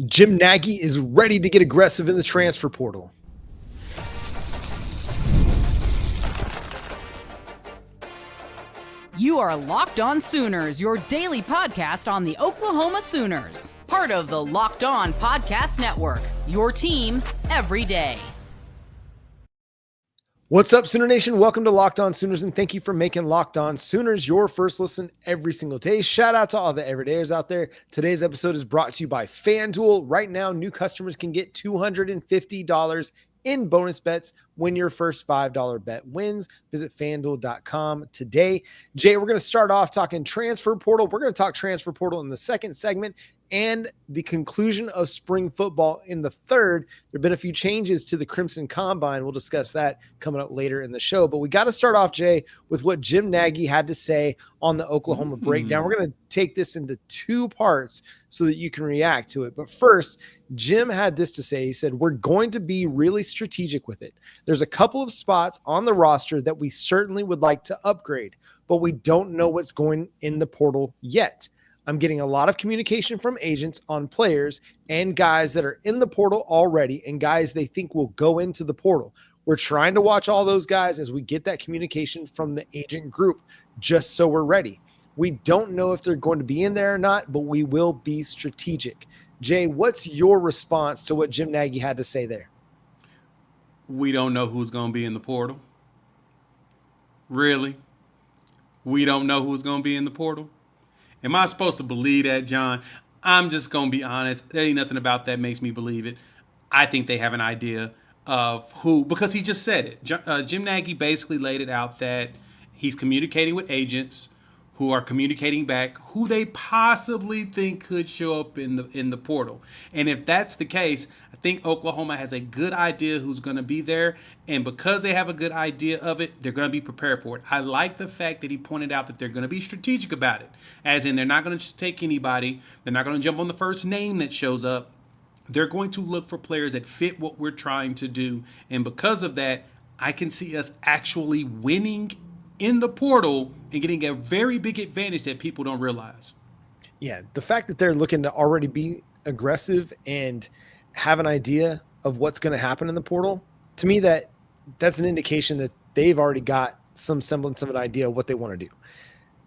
Jim Nagy is ready to get aggressive in the transfer portal. You are Locked On Sooners, your daily podcast on the Oklahoma Sooners. Part of the Locked On Podcast Network, your team every day. What's up, Sooner Nation? Welcome to Locked On Sooners, and thank you for making Locked On Sooners your first listen every single day. Shout out to all the everydayers out there. Today's episode is brought to you by FanDuel. Right now, new customers can get $250 in bonus bets when your first $5 bet wins. Visit FanDuel.com today. Jay, we're going to start off talking transfer portal. We're going to talk transfer portal in the second segment and the conclusion of spring football in the third. There have been a few changes to the Crimson Combine. We'll discuss that coming up later in the show. But we got to start off, Jay, with what Jim Nagy had to say on the Oklahoma breakdown. We're going to take this into two parts so that you can react to it. But first, Jim had this to say. He said, we're going to be really strategic with it. There's a couple of spots on the roster that we certainly would like to upgrade, but we don't know what's going in the portal yet. I'm getting a lot of communication from agents on players and guys that are in the portal already and guys they think will go into the portal. We're trying to watch all those guys as we get that communication from the agent group, just so we're ready. We don't know if they're going to be in there or not, but we will be strategic. Jay, what's your response to what Jim Nagy had to say there? We don't know who's going to be in the portal. Really? We don't know who's going to be in the portal? Am I supposed to believe that, John? I'm just going to be honest. There ain't nothing about that makes me believe it. I think they have an idea of who, because he just said it. Jim Nagy basically laid it out that he's communicating with agents who are communicating back who they possibly think could show up in the portal. And if that's the case, I think Oklahoma has a good idea who's going to be there. And because they have a good idea of it, they're going to be prepared for it. I like the fact that he pointed out that they're going to be strategic about it. As in, they're not going to just take anybody. They're not going to jump on the first name that shows up. They're going to look for players that fit what we're trying to do. And because of that, I can see us actually winning in the portal and getting a very big advantage that people don't realize. Yeah, the fact that they're looking to already be aggressive and have an idea of what's going to happen in the portal, to me that's an indication that they've already got some semblance of an idea of what they want to do.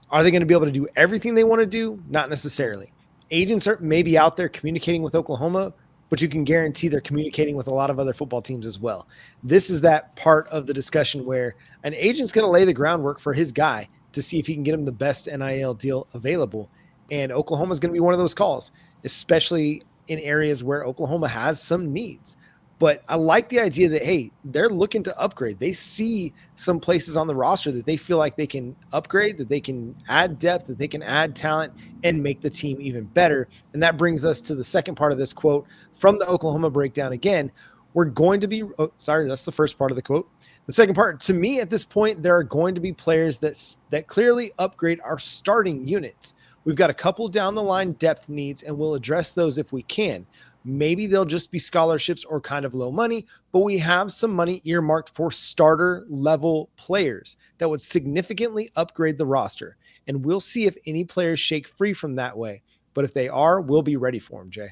Are they going to be able to do everything they want to do? Not necessarily. Agents are maybe out there communicating with Oklahoma, but you can guarantee they're communicating with a lot of other football teams as well. This is that part of the discussion where an agent's going to lay the groundwork for his guy to see if he can get him the best NIL deal available. And Oklahoma is going to be one of those calls, especially in areas where Oklahoma has some needs. But I like the idea that, hey, they're looking to upgrade. They see some places on the roster that they feel like they can upgrade, that they can add depth, that they can add talent and make the team even better. And that brings us to the second part of this quote from the Oklahoma breakdown. Again, we're going to be that's the first part of the quote. The second part, to me at this point, there are going to be players that clearly upgrade our starting units. We've got a couple down the line depth needs, and we'll address those if we can. Maybe they'll just be scholarships or kind of low money, but we have some money earmarked for starter level players that would significantly upgrade the roster. And we'll see if any players shake free from that way. But if they are, we'll be ready for them, Jay.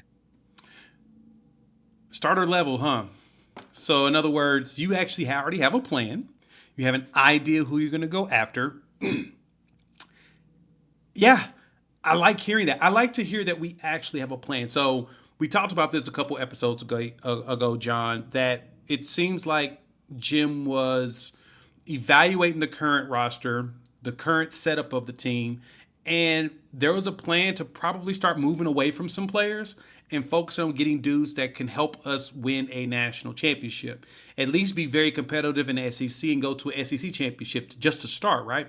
Starter level, huh? So in other words, you actually already have a plan. You have an idea who you're going to go after. Yeah, I like hearing that. I like to hear that we actually have a plan. So we talked about this a couple episodes ago, John, that it seems like Jim was evaluating the current roster, the current setup of the team, and there was a plan to probably start moving away from some players and focus on getting dudes that can help us win a national championship. At least be very competitive in the SEC and go to an SEC championship just to start, right?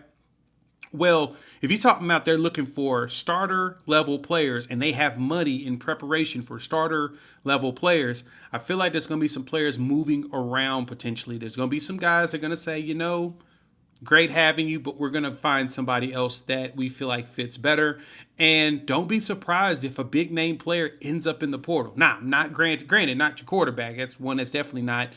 Well, if he's talking about they're looking for starter level players and they have money in preparation for starter level players, I feel like there's going to be some players moving around potentially. There's going to be some guys that are going to say, great having you, but we're going to find somebody else that we feel like fits better. And don't be surprised if a big name player ends up in the portal. Now, not granted, not your quarterback. That's one that's definitely not.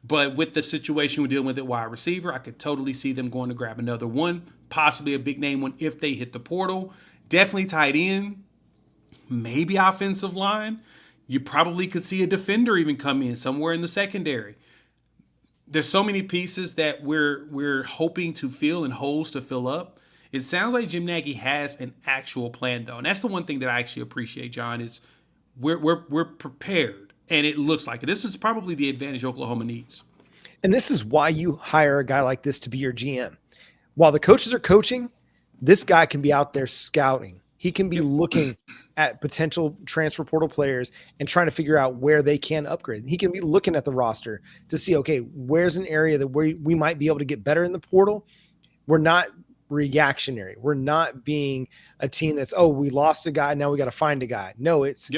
But with the situation we're dealing with at wide receiver, I could totally see them going to grab another one, possibly a big name one if they hit the portal. Definitely tight end, maybe offensive line. You probably could see a defender even come in somewhere in the secondary. There's so many pieces that we're hoping to fill and holes to fill up. It sounds like Jim Nagy has an actual plan though, and that's the one thing that I actually appreciate, John, is we're prepared, and it looks like it. This is probably the advantage Oklahoma needs. And this is why you hire a guy like this to be your GM. While the coaches are coaching, this guy can be out there scouting. He can be looking at potential transfer portal players and trying to figure out where they can upgrade. He can be looking at the roster to see, okay, where's an area that we might be able to get better in the portal. We're not reactionary. We're not being a team that's, oh, we lost a guy, now we got to find a guy. No, it's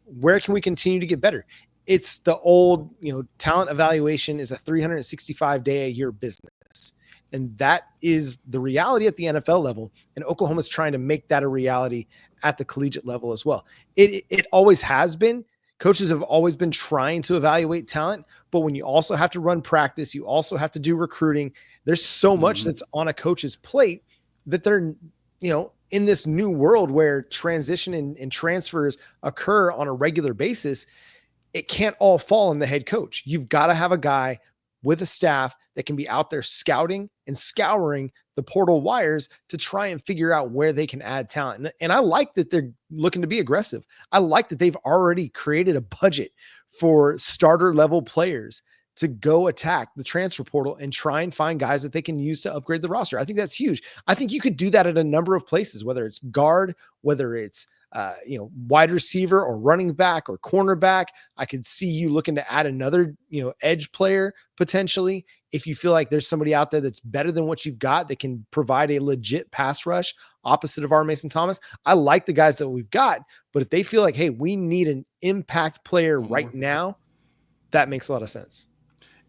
where can we continue to get better? It's the old, talent evaluation is a 365-day-a-year business. And that is the reality at the NFL level. And Oklahoma's trying to make that a reality at the collegiate level as well. It always has been. Coaches have always been trying to evaluate talent. But when you also have to run practice, you also have to do recruiting. There's so much that's on a coach's plate that they're, in this new world where transition and transfers occur on a regular basis, it can't all fall on the head coach. You've got to have a guy with a staff that can be out there scouting and scouring the portal wires to try and figure out where they can add talent. And I like that they're looking to be aggressive. I like that they've already created a budget for starter level players to go attack the transfer portal and try and find guys that they can use to upgrade the roster. I think that's huge. I think you could do that at a number of places, whether it's guard, whether it's wide receiver or running back or cornerback. I could see you looking to add another, edge player potentially. If you feel like there's somebody out there that's better than what you've got that can provide a legit pass rush opposite of our Mason Thomas. I like the guys that we've got, but if they feel like, hey, we need an impact player right now, that makes a lot of sense.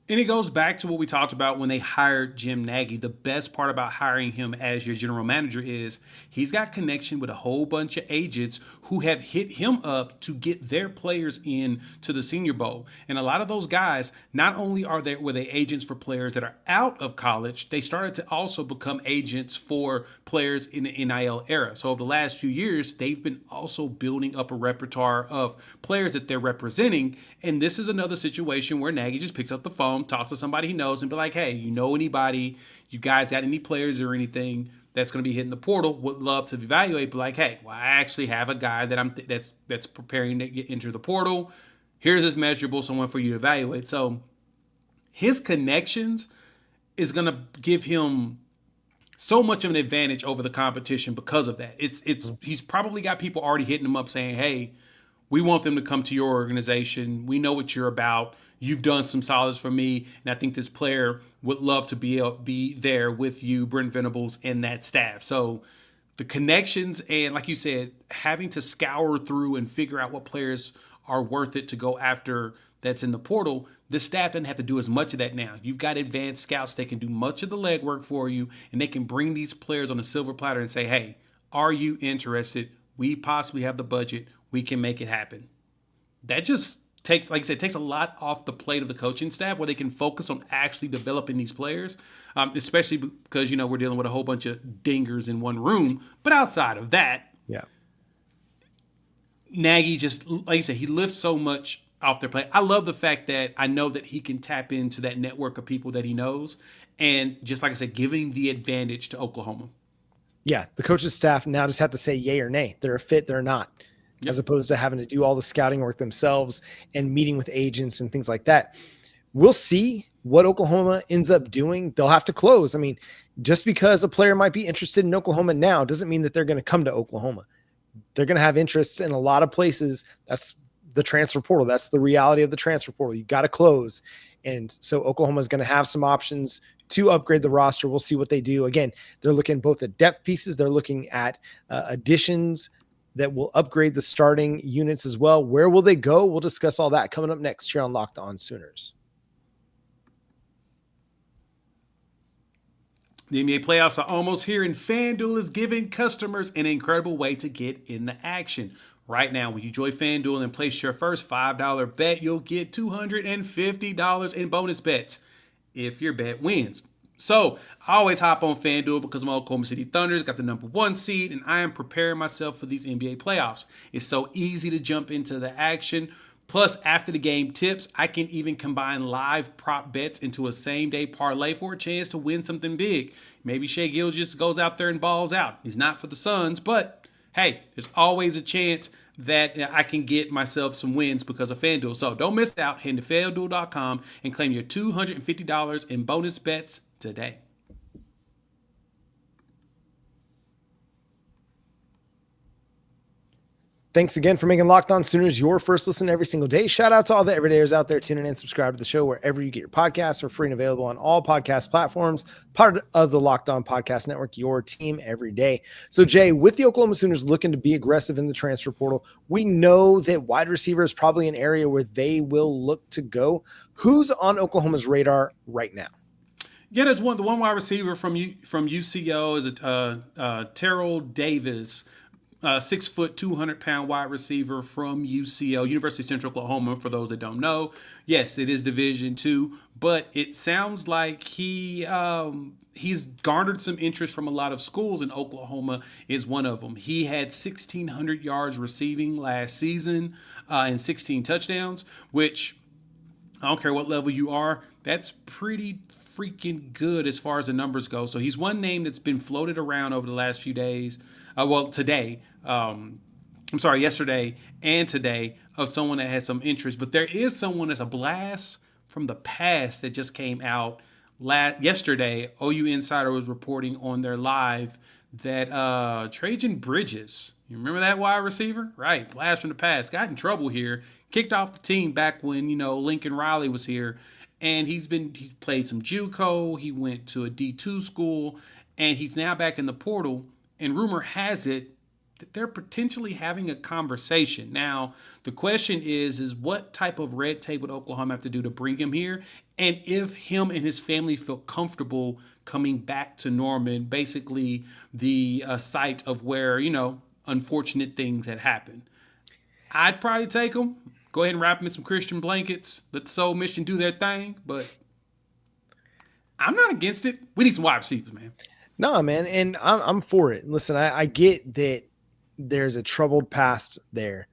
And it goes back to what we talked about when they hired Jim Nagy. The best part about hiring him as your general manager is he's got connection with a whole bunch of agents who have hit him up to get their players in to the Senior Bowl. And a lot of those guys, not only were they agents for players that are out of college, they started to also become agents for players in the NIL era. So over the last few years, they've been also building up a repertoire of players that they're representing. And this is another situation where Nagy just picks up the phone, talks to somebody he knows, and be like, hey, anybody, you guys got any players or anything that's going to be hitting the portal, would love to evaluate. Be like, hey, well, I actually have a guy that that's preparing to enter the portal. Here's his measurable, someone for you to evaluate. So his connections is going to give him so much of an advantage over the competition because of that. He's probably got people already hitting him up saying, hey, we want them to come to your organization. We know what you're about. You've done some solids for me, and I think this player would love to be there with you, Brent Venables, and that staff. So the connections and, like you said, having to scour through and figure out what players are worth it to go after that's in the portal, the staff doesn't have to do as much of that now. You've got advanced scouts that can do much of the legwork for you, and they can bring these players on a silver platter and say, hey, are you interested? We possibly have the budget. We can make it happen. That just takes, like I said, takes a lot off the plate of the coaching staff where they can focus on actually developing these players, especially because, we're dealing with a whole bunch of dingers in one room. But outside of that, Nagy just, like I said, he lifts so much off their plate. I love the fact that I know that he can tap into that network of people that he knows. And just like I said, giving the advantage to Oklahoma. Yeah, the coach's staff now just have to say yay or nay. They're a fit, they're not. As opposed to having to do all the scouting work themselves and meeting with agents and things like that. We'll see what Oklahoma ends up doing. They'll have to close. I mean, just because a player might be interested in Oklahoma now doesn't mean that they're going to come to Oklahoma. They're going to have interests in a lot of places. That's the transfer portal. That's the reality of the transfer portal. You got to close. And so Oklahoma is going to have some options to upgrade the roster. We'll see what they do. Again, they're looking both at depth pieces. They're looking at additions that will upgrade the starting units as well. Where will they go? We'll discuss all that coming up next here on Locked On Sooners. The NBA playoffs are almost here, and FanDuel is giving customers an incredible way to get in the action. Right now, when you join FanDuel and place your first $5 bet, you'll get $250 in bonus bets if your bet wins. So I always hop on FanDuel because my Oklahoma City Thunder's got the #1 seed, and I am preparing myself for these NBA playoffs. It's so easy to jump into the action. Plus, after the game tips, I can even combine live prop bets into a same-day parlay for a chance to win something big. Maybe Shea Gilgeous goes out there and balls out. He's not for the Suns, but hey, there's always a chance that I can get myself some wins because of FanDuel. So don't miss out. Head to FanDuel.com and claim your $250 in bonus bets today. Thanks again for making Locked On Sooners your first listen every single day. Shout out to all the everydayers out there tuning in. Subscribe to the show wherever you get your podcasts. We're free and available on all podcast platforms. Part of the Locked On Podcast Network, your team every day. So, Jay, with the Oklahoma Sooners looking to be aggressive in the transfer portal, we know that wide receiver is probably an area where they will look to go. Who's on Oklahoma's radar right now? Yeah, there's the one wide receiver from UCO is Terrill Davis. 6 foot, 200-pound wide receiver from UCO, University of Central Oklahoma, for those that don't know. Yes, it is Division II, but it sounds like he's garnered some interest from a lot of schools, and Oklahoma is one of them. He had 1,600 yards receiving last season and 16 touchdowns, which I don't care what level you are, that's pretty freaking good as far as the numbers go. So he's one name that's been floated around over the last few days. Yesterday and today, of someone that had some interest. But there is someone that's a blast from the past that just came out yesterday. OU Insider was reporting on their live that Trejan Bridges, you remember that wide receiver? Right, blast from the past. Got in trouble here. Kicked off the team back when, Lincoln Riley was here. And he played some JUCO. He went to a D2 school. And he's now back in the portal. And rumor has it that they're potentially having a conversation. Now, the question is what type of red tape would Oklahoma have to do to bring him here? And if him and his family feel comfortable coming back to Norman, basically the site of where, unfortunate things had happened. I'd probably take him. Go ahead and wrap him in some Christian blankets. Let the Soul Mission do their thing. But I'm not against it. We need some wide receivers, man. No, man, and I'm for it. Listen, I get that there's a troubled past there.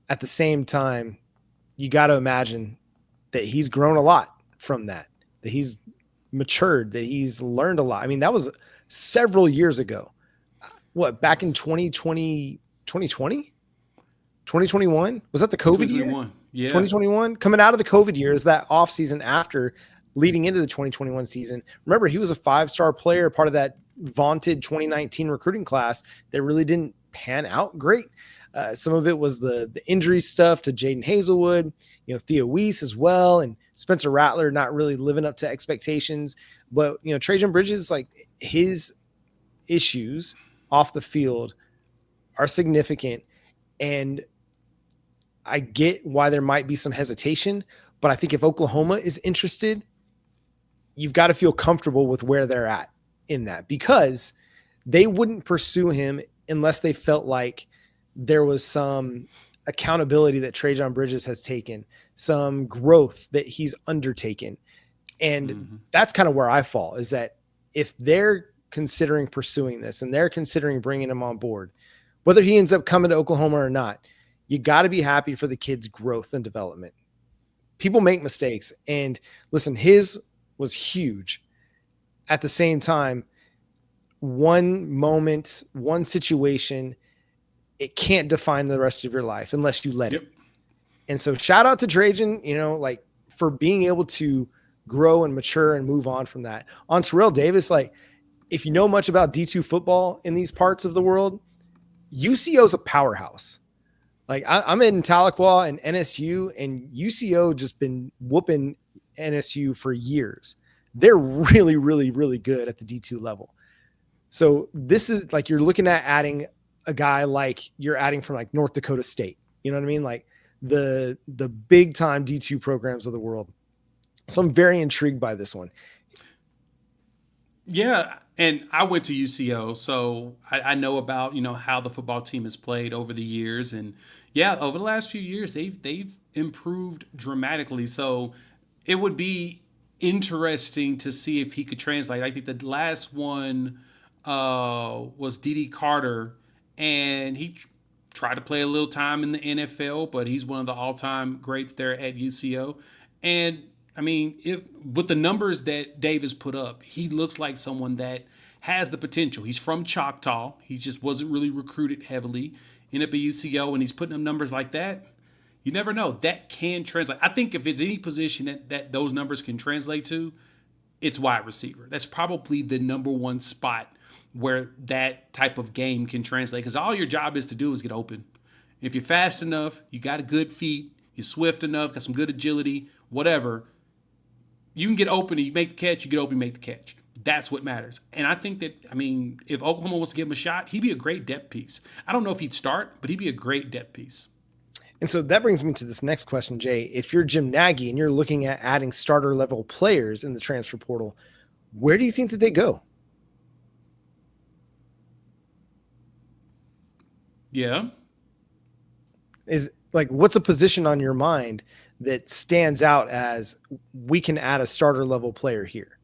At the same time, you got to imagine that he's grown a lot from that he's matured, that he's learned a lot. I mean, that was several years ago. What, back in 2020? 2021? Was that the COVID year? Yeah. 2021? Coming out of the COVID year is that offseason after leading into the 2021 season. Remember, he was a 5-star player, part of that vaunted 2019 recruiting class that really didn't pan out great. Some of it was the injury stuff to Jaden Hazelwood, Theo Weiss as well, and Spencer Rattler not really living up to expectations. But, Trejan Bridges, like, his issues off the field are significant. And I get why there might be some hesitation, but I think if Oklahoma is interested, you've got to feel comfortable with where they're at in that, because they wouldn't pursue him unless they felt like there was some accountability that Trejan Bridges has taken, some growth that he's undertaken. And that's kind of where I fall, is that if they're considering pursuing this and they're considering bringing him on board, whether he ends up coming to Oklahoma or not, you got to be happy for the kid's growth and development. People make mistakes, and listen, his was huge. At the same time, one moment, one situation, it can't define the rest of your life unless you let it. And so shout out to Trajan, for being able to grow and mature and move on from that. On Terrill Davis, if you know much about D2 football in these parts of the world, UCO is a powerhouse. I'm in Tahlequah and NSU, and UCO just been whooping NSU for years. They're really, really, really good at the D2 level. So this is you're looking at adding a guy like you're adding from North Dakota State. You know what I mean? The big time D2 programs of the world. So I'm very intrigued by this one. Yeah, and I went to UCO, so I know about how the football team has played over the years, and over the last few years they've improved dramatically. So it would be interesting to see if he could translate. I think the last one was D.D. Carter, and he tried to play a little time in the NFL, but he's one of the all-time greats there at UCO. And I mean, if with the numbers that Davis put up, he looks like someone that has the potential. He's from Choctaw. He just wasn't really recruited heavily. Ended up at UCO, and he's putting up numbers like that. You never know. That can translate. I think if it's any position that those numbers can translate to, it's wide receiver. That's probably the number one spot where that type of game can translate, because all your job is to do is get open. If you're fast enough, you got a good feet, you're swift enough, got some good agility, whatever, you can get open and you make the catch, you get open, you make the catch. That's what matters. And I think that, I mean, if Oklahoma wants to give him a shot, he'd be a great depth piece. I don't know if he'd start, but he'd be a great depth piece. And so that brings me to this next question, Jay. If you're Jim Nagy and you're looking at adding starter level players in the transfer portal, where do you think that they go? Yeah. Is like, what's a position on your mind that stands out as we can add a starter level player here?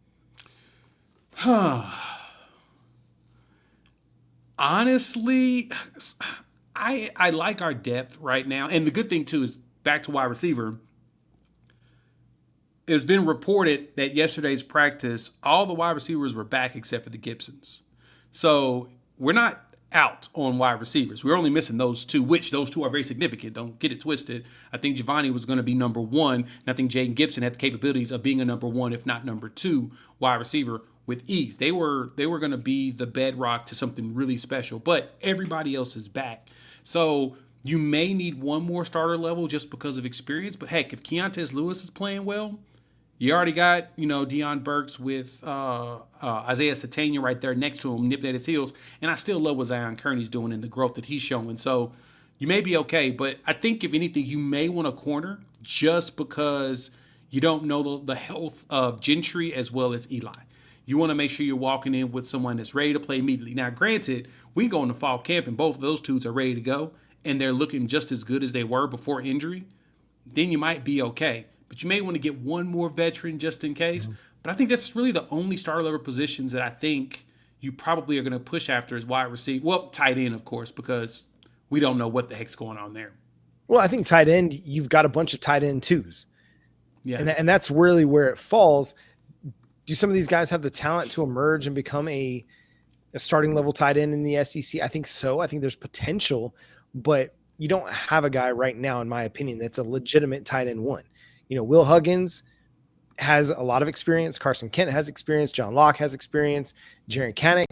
Honestly, I like our depth right now. And the good thing, too, is back to wide receiver. It's been reported that yesterday's practice, all the wide receivers were back except for the Gibsons. So we're not out on wide receivers. We're only missing those two, which those two are very significant. Don't get it twisted. I think Giovanni was going to be number one, and I think Jaden Gibson had the capabilities of being a number one, if not number two, wide receiver with ease. They were going to be the bedrock to something really special, but everybody else is back. So you may need one more starter level just because of experience, but heck, if Keontae Lewis is playing well, you already got, Deion Burks with Isaiah Satania right there next to him, nipping at his heels. And I still love what Zion Kearney's doing and the growth that he's showing. So you may be okay. But I think, if anything, you may want a corner just because you don't know the health of Gentry as well as Eli. You want to make sure you're walking in with someone that's ready to play immediately. Now, granted, we go into fall camp and both of those twos are ready to go and they're looking just as good as they were before injury. Then you might be okay. But you may want to get one more veteran just in case. Mm-hmm. But I think that's really the only starter level positions that I think you probably are going to push after is wide receiver. Well, tight end, of course, because we don't know what the heck's going on there. Well, I think tight end, you've got a bunch of tight end twos. Yeah. And that's really where it falls. Do some of these guys have the talent to emerge and become a starting level tight end in the SEC? I think so. I think there's potential, but you don't have a guy right now, in my opinion, that's a legitimate tight end one. Will Huggins has a lot of experience. Carson Kent has experience. John Locke has experience. Jaron Kanek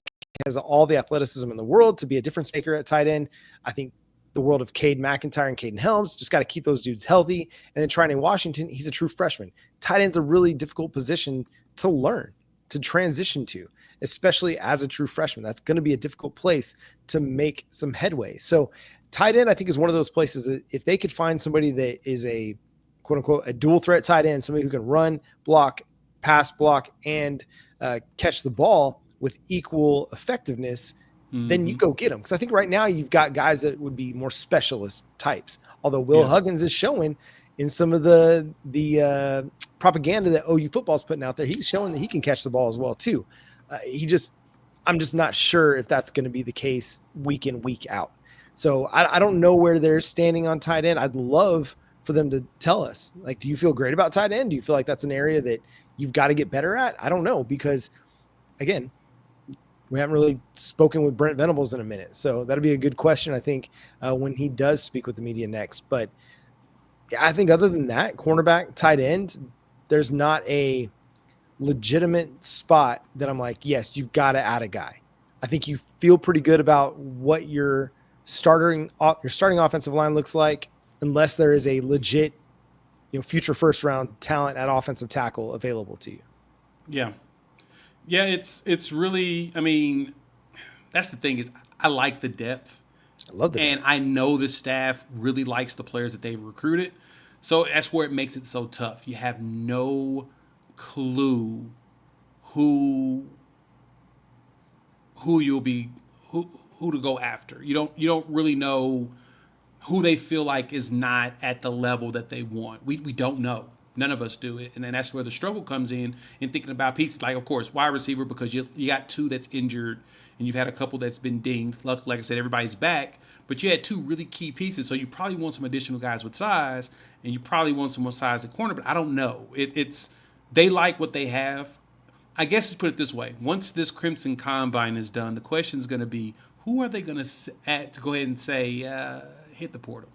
has all the athleticism in the world to be a difference maker at tight end. I think the world of Cade McIntyre and Caden Helms just got to keep those dudes healthy. And then Trine Washington, he's a true freshman. Tight end's a really difficult position to learn, to transition to, especially as a true freshman. That's going to be a difficult place to make some headway. So tight end, I think, is one of those places that if they could find somebody that is a quote unquote, a dual threat tight end, somebody who can run, block, pass block, and catch the ball with equal effectiveness, then you go get them. Because I think right now you've got guys that would be more specialist types. Although Will Huggins is showing in some of the propaganda that OU football is putting out there, he's showing that he can catch the ball as well too. I'm just not sure if that's going to be the case week in, week out. So I don't know where they're standing on tight end. I'd love for them to tell us, like, do you feel great about tight end? Do you feel like that's an area that you've got to get better at? I don't know, because again, we haven't really spoken with Brent Venables in a minute. So that'll be a good question, I think, when he does speak with the media next. But I think other than that, cornerback, tight end, there's not a legitimate spot that I'm like, yes, you've got to add a guy. I think you feel pretty good about what your starting offensive line looks like, unless there is a legit, future first round talent at offensive tackle available to you. Yeah. Yeah. It's really, I mean, that's the thing is I like the depth. I love the depth. And I know the staff really likes the players that they've recruited. So that's where it makes it so tough. You have no clue who you'll be, who to go after. You don't really know who they feel like is not at the level that they want. We don't know. None of us do it. And then that's where the struggle comes in thinking about pieces. Like, of course, wide receiver, because you got two that's injured and you've had a couple that's been dinged. Like I said, everybody's back. but you had two really key pieces. So you probably want some additional guys with size, and you probably want some more size at corner. But I don't know. It's they like what they have. I guess let's put it this way: once this Crimson Combine is done, the question is going to be who are they going to add to go ahead and say hit the portal.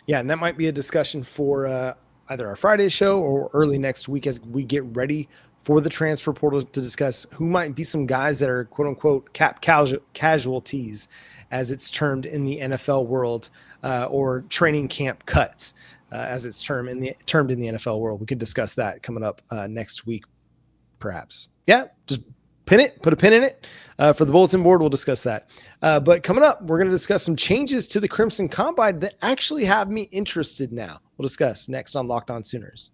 Yeah, and that might be a discussion for either our Friday show or early next week as we get ready for the transfer portal to discuss who might be some guys that are quote unquote cap casualties, as it's termed in the NFL world, or training camp cuts, as it's termed in the NFL world. We could discuss that coming up next week, perhaps. Yeah, just put a pin in it. For the bulletin board, we'll discuss that. But coming up, we're going to discuss some changes to the Crimson Combine that actually have me interested now. We'll discuss next on Locked On Sooners.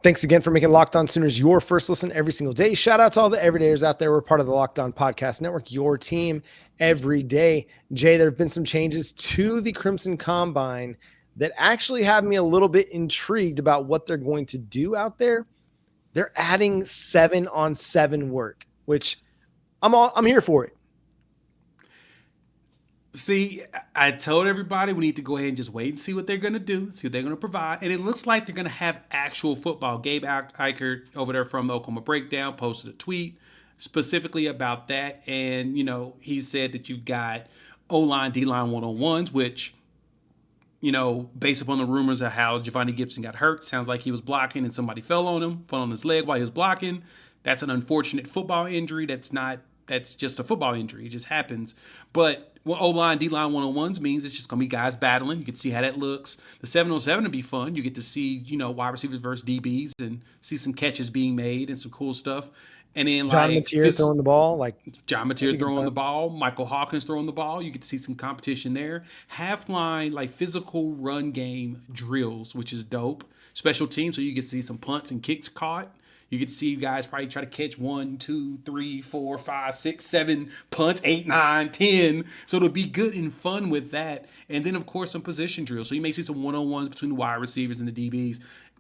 Thanks again for making Locked On Sooners your first listen every single day. Shout out to all the everydayers out there. We're part of the Locked On Podcast Network, your team every day. Jay, there have been some changes to the Crimson Combine that actually have me a little bit intrigued about what they're going to do out there. They're adding 7-on-7 work, which I'm here for it. See, I told everybody we need to go ahead and just wait and see what they're going to do, see what they're going to provide. And it looks like they're going to have actual football. Gabe Eichert over there from the Oklahoma Breakdown posted a tweet specifically about that. And, you know, he said that you've got O-line, D-line one-on-ones, which, you know, based upon the rumors of how Giovanni Gibson got hurt, sounds like he was blocking and somebody fell on his leg while he was blocking. That's an unfortunate football injury. That's just a football injury. It just happens. But what O-line, D-line one-on-ones means it's just going to be guys battling. You can see how that looks. The 7-on-7 will be fun. You get to see, you know, wide receivers versus DBs and see some catches being made and some cool stuff. And then John Mateer throwing the ball. John Mateer throwing the ball. Michael Hawkins throwing the ball. You get to see some competition there. Half line, like physical run game drills, which is dope. Special teams, so you get to see some punts and kicks caught. You get to see guys probably try to catch 1, 2, 3, 4, 5, 6, 7 punts, 8, 9, 10. So it'll be good and fun with that. And then, of course, some position drills. So you may see some one-on-ones between the wide receivers and the DBs.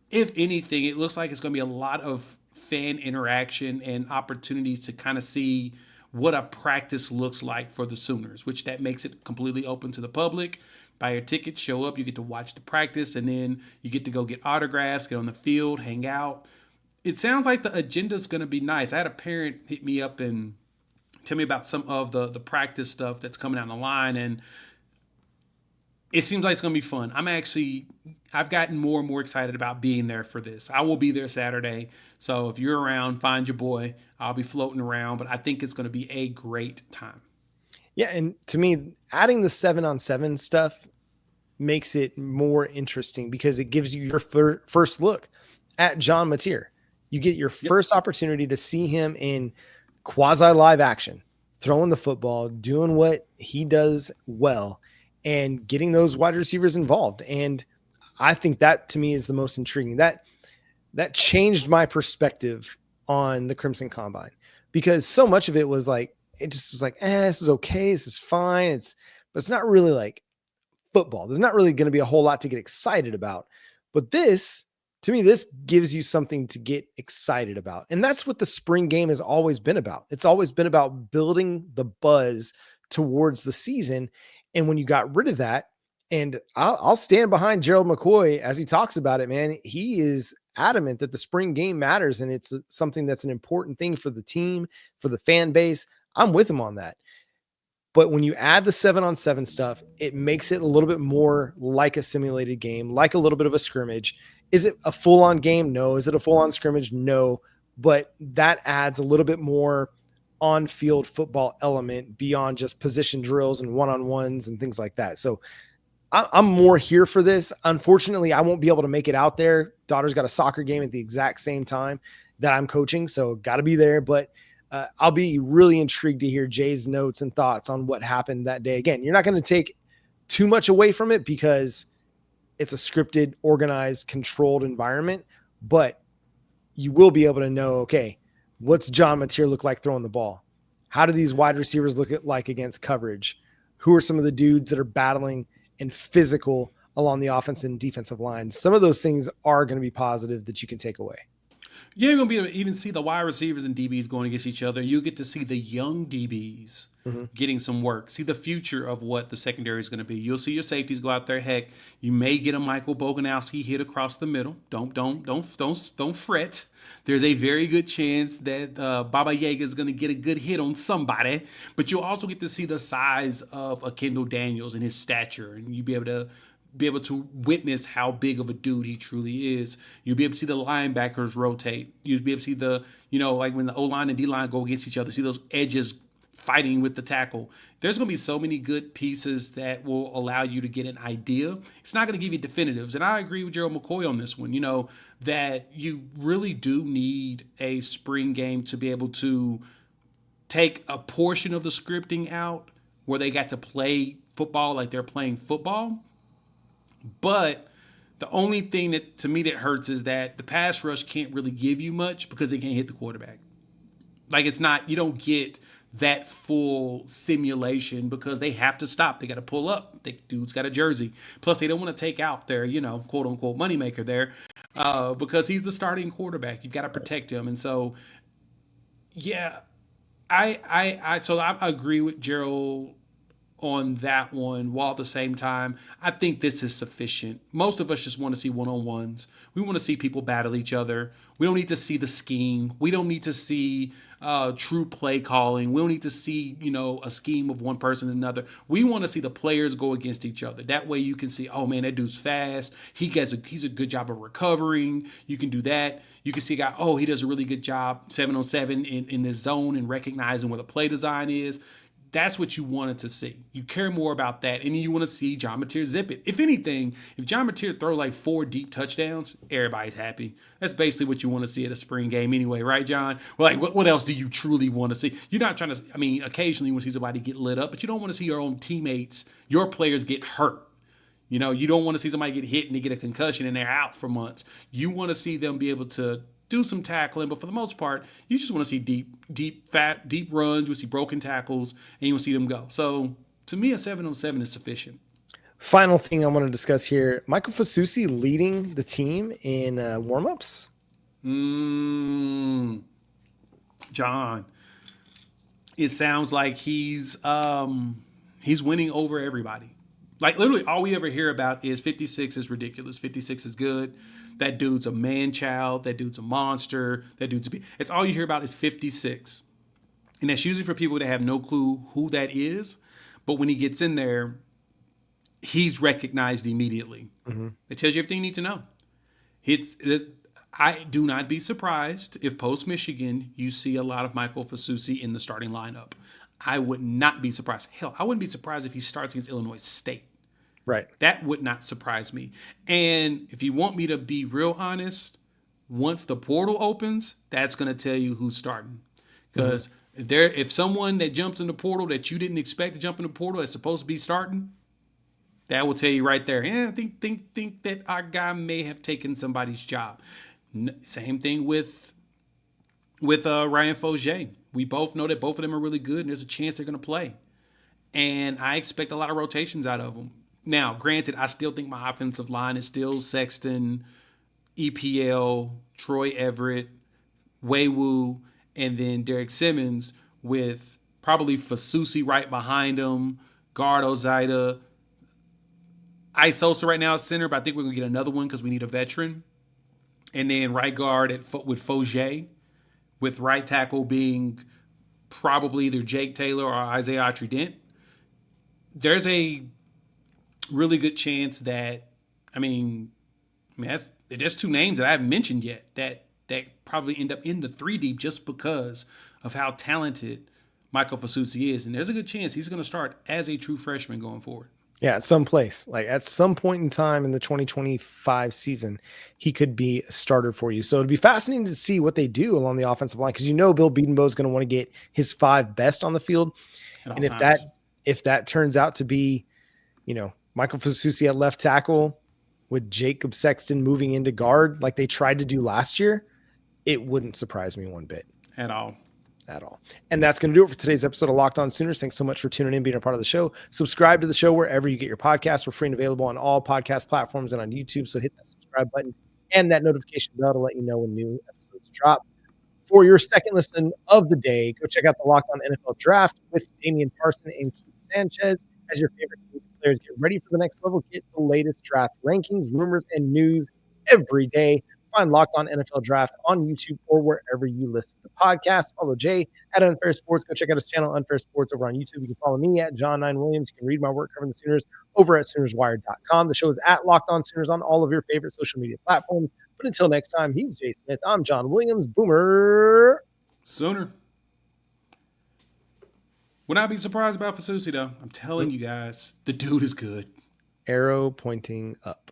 If anything, it looks like it's going to be a lot of fan interaction and opportunities to kind of see what a practice looks like for the Sooners, which that makes it completely open to the public. Buy your ticket, show up, you get to watch the practice, and then you get to go get autographs, get on the field, hang out. It sounds like the agenda is going to be nice. I had a parent hit me up and tell me about some of the practice stuff that's coming down the line, and it seems like it's going to be fun. I've gotten more and more excited about being there for this. I will be there Saturday, so if you're around, find your boy. I'll be floating around, but I think it's going to be a great time. Yeah, and to me, adding the 7-on-7 stuff makes it more interesting because it gives you your first look at John Mateer. You get your first opportunity to see him in quasi-live action, throwing the football, doing what he does well, and getting those wide receivers involved. And I think that, to me, is the most intriguing. That changed my perspective on the Crimson Combine because so much of it was like, it just was like, this is okay. This is fine. But it's not really like football. There's not really going to be a whole lot to get excited about. But this, to me, this gives you something to get excited about. And that's what the spring game has always been about. It's always been about building the buzz towards the season. And when you got rid of that, and I'll stand behind Gerald McCoy as he talks about it, man, he is adamant that the spring game matters. And it's something that's an important thing for the team, for the fan base. I'm with him on that. But when you add the 7-on-7 stuff, it makes it a little bit more like a simulated game, like a little bit of a scrimmage. Is it a full-on game? No. Is it a full-on scrimmage? No. But that adds a little bit more on-field football element beyond just position drills and one-on-ones and things like that. So I'm more here for this. Unfortunately, I won't be able to make it out there. Daughter's got a soccer game at the exact same time that I'm coaching, so got to be there. But I'll be really intrigued to hear Jay's notes and thoughts on what happened that day. Again, you're not going to take too much away from it because it's a scripted, organized, controlled environment, but you will be able to know, okay, what's John Mateer look like throwing the ball? How do these wide receivers look like against coverage? Who are some of the dudes that are battling and physical along the offensive and defensive lines? Some of those things are going to be positive that you can take away. You ain't gonna be able to even see the wide receivers and DBs going against each other. You get to see the young DBs getting some work. See the future of what the secondary is going to be. You'll see your safeties go out there. Heck, you may get a Michael Boganowski hit across the middle. Don't fret. There's a very good chance that Baba Yaga is going to get a good hit on somebody. But you'll also get to see the size of a Kendall Daniels and his stature, and you'll be able to witness how big of a dude he truly is. You'll be able to see the linebackers rotate. You'll be able to see the, like when the O-line and D-line go against each other, see those edges fighting with the tackle. There's going to be so many good pieces that will allow you to get an idea. It's not going to give you definitives. And I agree with Gerald McCoy on this one, that you really do need a spring game to be able to take a portion of the scripting out where they got to play football like they're playing football. But the only thing that to me that hurts is that the pass rush can't really give you much because they can't hit the quarterback. Like it's not, you don't get that full simulation because they have to stop. They got to pull up. The dude's got a jersey. Plus, they don't want to take out their, quote unquote moneymaker there because he's the starting quarterback. You've got to protect him. And so, yeah, I agree with Gerald on that one, while at the same time, I think this is sufficient. Most of us just want to see one-on-ones. We want to see people battle each other. We don't need to see the scheme. We don't need to see true play calling. We don't need to see, a scheme of one person and another. We want to see the players go against each other. That way you can see, oh man, that dude's fast. He's a good job of recovering. You can do that. You can see a guy, oh, he does a really good job 7-on-7 in this zone and recognizing where the play design is. That's what you wanted to see. You care more about that, and you want to see John Mateer zip it. If anything, if John Mateer throws like 4 deep touchdowns, everybody's happy. That's basically what you want to see at a spring game anyway, right, John? Well, like, what else do you truly want to see? You're not trying to, occasionally you want to see somebody get lit up, but you don't want to see your own teammates, your players get hurt. You don't want to see somebody get hit and they get a concussion and they're out for months. You want to see them be able to do some tackling, but for the most part, you just want to see deep runs. You see broken tackles, and you want to see them go. So, to me, a 7-on-7 is sufficient. Final thing I want to discuss here: Michael Fasusi leading the team in warmups. John, it sounds like he's winning over everybody. Like literally, all we ever hear about is 56 is ridiculous. 56 is good. That dude's a man-child. That dude's a monster. It's all you hear about is 56. And that's usually for people that have no clue who that is. But when he gets in there, he's recognized immediately. Mm-hmm. It tells you everything you need to know. I do not be surprised if post-Michigan you see a lot of Michael Fasusi in the starting lineup. I would not be surprised. Hell, I wouldn't be surprised if he starts against Illinois State. Right. That would not surprise me. And if you want me to be real honest, once the portal opens, that's going to tell you who's starting. Because if someone that jumps in the portal that you didn't expect to jump in the portal that's supposed to be starting, that will tell you right there. I think that our guy may have taken somebody's job. Same thing with Ryan Fauger. We both know that both of them are really good, and there's a chance they're going to play. And I expect a lot of rotations out of them. Now, granted, I still think my offensive line is still Sexton, EPL, Troy Everett, Waywu, and then Derek Simmons with probably Fasusi right behind him, guard Ozaida. Isosa right now is center, but I think we're going to get another one because we need a veteran. And then right guard with Fauger, with right tackle being probably either Jake Taylor or Isaiah Autry-Dent. There's a really good chance that, there's 2 names that I haven't mentioned yet that probably end up in the 3 deep just because of how talented Michael Fasusi is. And there's a good chance he's going to start as a true freshman going forward. Yeah, at some place, like at some point in time in the 2025 season, he could be a starter for you. So it'd be fascinating to see what they do along the offensive line because Bill Bedenbaugh is going to want to get his 5 best on the field. And if that turns out to be, Michael Fasusi at left tackle with Jacob Sexton moving into guard like they tried to do last year, it wouldn't surprise me one bit. At all. And that's going to do it for today's episode of Locked On Sooners. Thanks so much for tuning in, being a part of the show. Subscribe to the show wherever you get your podcasts. We're free and available on all podcast platforms and on YouTube. So hit that subscribe button and that notification bell to let you know when new episodes drop. For your second listen of the day, go check out the Locked On NFL Draft with Damian Parson and Keith Sanchez as your favorite players get ready for the next level. Get the latest draft rankings, rumors, and news every day. Find Locked On NFL Draft on YouTube or wherever you listen to podcasts. Follow Jay at Unfair Sports. Go check out his channel, Unfair Sports, over on YouTube. You can follow me at John9Williams. You can read my work covering the Sooners over at SoonersWire.com. The show is at Locked On Sooners on all of your favorite social media platforms. But until next time, he's Jay Smith. I'm John Williams. Boomer Sooner. Would not be surprised about Fasusi, though. I'm telling you guys, the dude is good. Arrow pointing up.